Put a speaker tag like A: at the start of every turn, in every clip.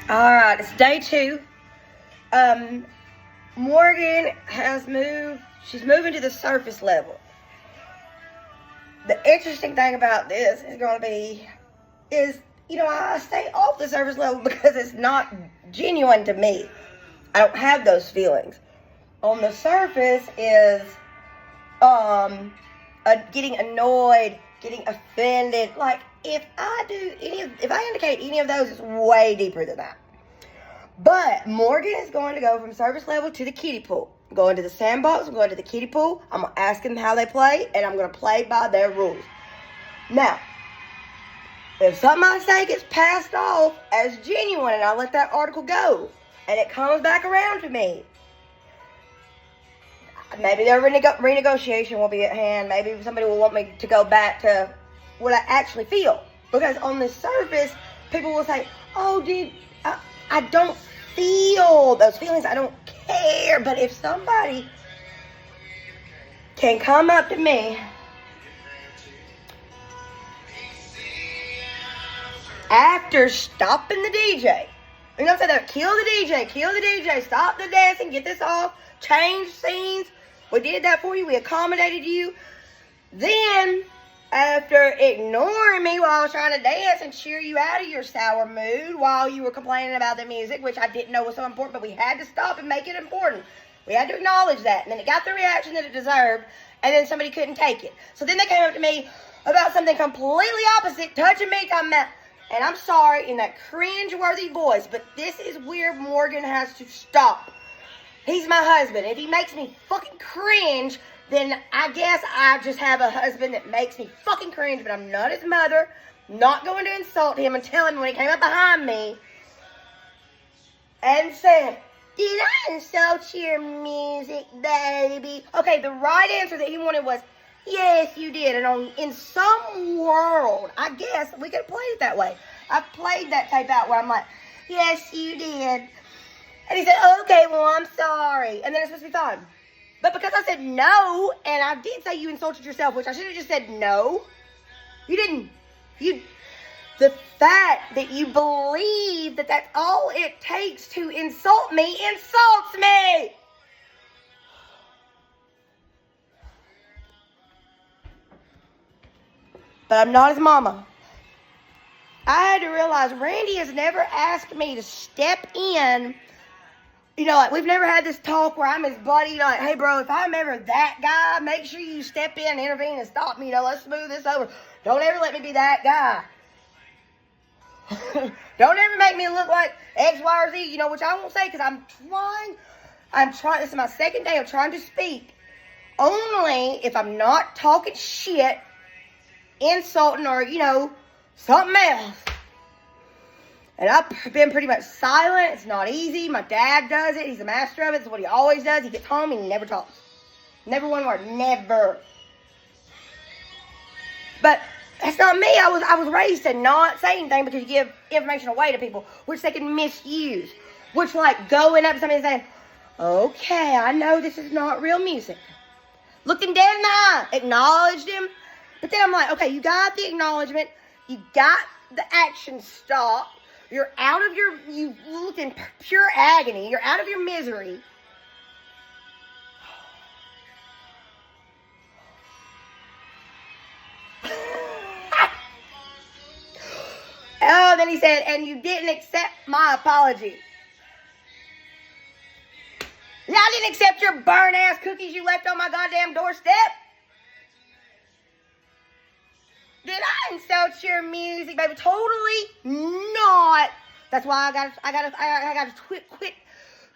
A: Alright, it's day 2. Morgan has moved. She's moving to the surface level. The interesting thing about this is going to be, I stay off the surface level because it's not genuine to me. I don't have those feelings. On the surface is, getting annoyed, getting offended. Like, if I indicate any of those, it's way deeper than that. But Morgan is going to go from surface level to the kiddie pool. I'm going to the sandbox, I'm going to the kiddie pool. I'm going to ask them how they play, and I'm going to play by their rules. Now, if something I say gets passed off as genuine and I let that article go, and it comes back around to me, maybe their renegotiation will be at hand. Maybe somebody will want me to go back to what I actually feel. Because on the surface, people will say, oh, I don't feel those feelings. I don't care. But if somebody can come up to me after stopping the DJ, say kill the DJ, stop the dancing, get this off, change scenes. We did that for you. We accommodated you. Then, after ignoring me while I was trying to dance and cheer you out of your sour mood while you were complaining about the music, which I didn't know was so important, but we had to stop and make it important. We had to acknowledge that. And then it got the reaction that it deserved, and then somebody couldn't take it. So then they came up to me about something completely opposite, touching me, talking about, and I'm sorry, in that cringe-worthy voice, but this is where Morgan has to stop. He's my husband. If he makes me fucking cringe, then I guess I just have a husband that makes me fucking cringe, but I'm not his mother. Not going to insult him and tell him when he came up behind me and said, did I insult your music, baby? Okay, the right answer that he wanted was, yes, you did. And in some world, I guess we could have played it that way. I've played that tape out where I'm like, yes, you did. And he said, okay, well, I'm sorry. And then it's supposed to be fine. But because I said no, and I did say you insulted yourself, which I should have just said no. You didn't. The fact that you believe that that's all it takes to insult me insults me. But I'm not his mama. I had to realize Randy has never asked me to step in. We've never had this talk where I'm his buddy, like, hey, bro, if I'm ever that guy, make sure you step in, intervene, and stop me. Let's smooth this over. Don't ever let me be that guy. Don't ever make me look like X, Y, or Z, which I won't say because I'm trying. This is my second day of trying to speak. Only if I'm not talking shit, insulting, or, something else. And I've been pretty much silent. It's not easy. My dad does it. He's a master of it. It's what he always does. He gets home and he never talks. Never one word. Never. But that's not me. I was raised to not say anything because you give information away to people, which they can misuse. Which, like, going up to somebody and saying, okay, I know this is not real music. Looked him dead in the eye. Acknowledged him. But then I'm like, okay, you got the acknowledgement. You got the action stop. You're out of you looked in pure agony. You're out of your misery. Oh, then he said, and you didn't accept my apology. Yeah, I didn't accept your burn-ass cookies you left on my goddamn doorstep. Did I insult your music, baby? Totally not. That's why I gotta quit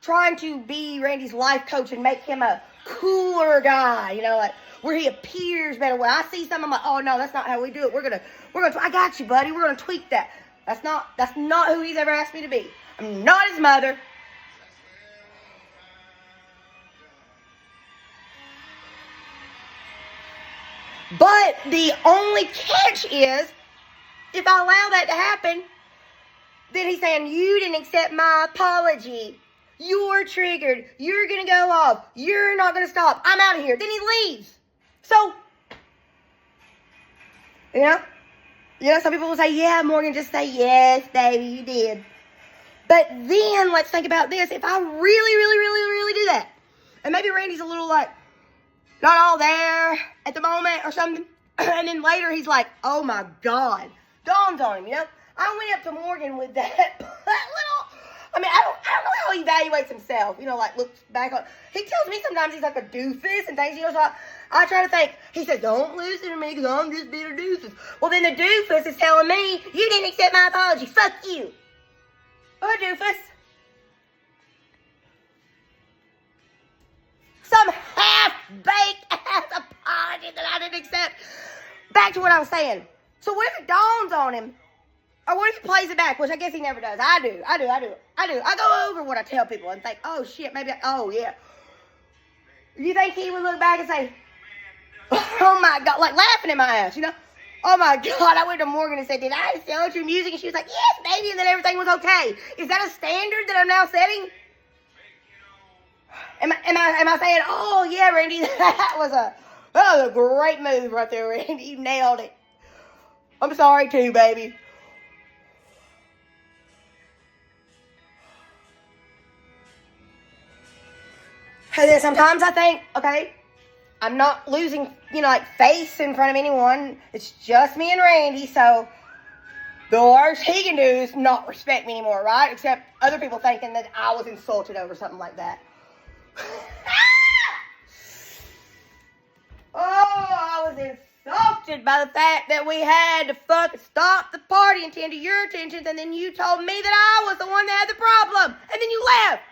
A: trying to be Randy's life coach and make him a cooler guy. Like where he appears better. When I see something, I'm like, oh no, that's not how we do it. We're gonna. I got you, buddy. We're gonna tweak that. That's not who he's ever asked me to be. I'm not his mother. But the only catch is, if I allow that to happen, then he's saying, you didn't accept my apology. You're triggered. You're going to go off. You're not going to stop. I'm out of here. Then he leaves. So, some people will say, yeah, Morgan, just say, yes, baby, you did. But then let's think about this. If I really do that, and maybe Randy's a little like not all there at the moment or something, and then later he's like, oh my God, dawns on him, you know? I went up to Morgan with that little, I mean, I don't know how he evaluates himself, you know, like looks back on, he tells me sometimes he's like a doofus and things, you know, so I try to think, he said, don't listen to me because I'm just being a doofus. Well, then the doofus is telling me, you didn't accept my apology, fuck you. Oh, doofus. Some half-baked ass apology that I didn't accept. Back to what I was saying. So what if it dawns on him? Or what if he plays it back, which I guess he never does. I do. I go over what I tell people and think, oh shit, maybe, oh yeah. You think he would look back and say, oh my God, like laughing at my ass, you know? Oh my God, I went to Morgan and said, did I sell your music? And she was like, yes, baby, and then everything was okay. Is that a standard that I'm now setting? Am I saying, oh yeah, Randy, that was a great move right there, Randy. You nailed it. I'm sorry too, baby. And then sometimes I think, okay, I'm not losing, you know, like face in front of anyone. It's just me and Randy, so the worst he can do is not respect me anymore, right? Except other people thinking that I was insulted over something like that. Oh, I was insulted by the fact that we had to fucking stop the party and tend to your attentions, and then you told me that I was the one that had the problem, and then you left.